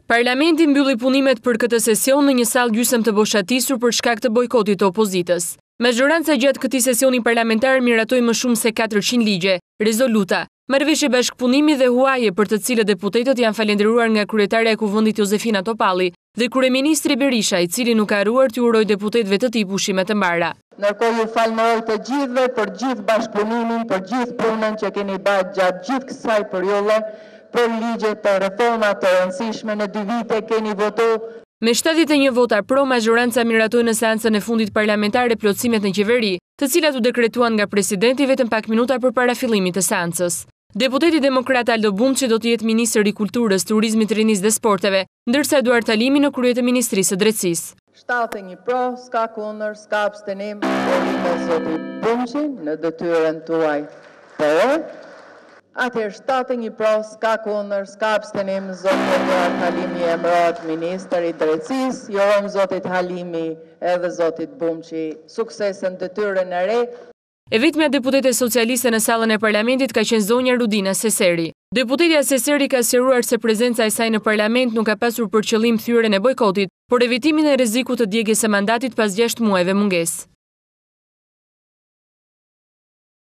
Parlamenti mbylli punimet për këtë sesion në një sallë gjysmë të boshatisur për shkak të bojkotit të opozitës. Majoranca gjatë këtij sesioni parlamentar miratoi më shumë se 400 ligje, rezoluta, marrëveshje bashkëpunimi dhe huaje për të cilët deputetët janë falendëruar nga kryetaria e Kuvendit Jozefina Topalli dhe kryeministri Berisha, i cili nuk ka harruar të urojë deputetëve të tij pushime të mbara. Ndërkohë ju falënderoj të gjithëve për gjithë bashkëpunimin, për gjithë punën që keni bërë gjatë gjithë kësaj periudhe, për ligjet të reformat të rëndësishme në 2 vite keni votuar. Me 71 vota pro, majoranca miratoi në seancën e fundit parlamentare plotësimet në qeveri, të cilat u dekretuan nga presidenti vetëm pak minuta përpara fillimit të seancës. Deputeti demokrat Aldo Bumçi do të jetë ministri i Kulturës, Turizmit, Rinisë dhe Sporteve, ndërsa Eduard Talimi në krye të Ministrisë së Drejtësisë. 71 pro, s'ka kundër, s'ka abstenim, urime zoti Bumçi në detyrën tuaj. Por atëherë 71 pro, s'ka kundër, s'ka abstenim, zoti Eduard Talimi emërohet ministër i Drejtësisë, jurom zotit Halimi edhe zotit Bumçi suksesën detyrën e re. E vetmja deputete socialiste në sallën e parlamentit ka qenë zonja Rudina Seseri. Deputetja Seseri ka sqaruar se prezenca e saj në parlament nuk ka pasur për qëllim thyrjen e bojkotit, por evitimin e rrezikut të djegjes së mandatit pas 6 muajve mungesë.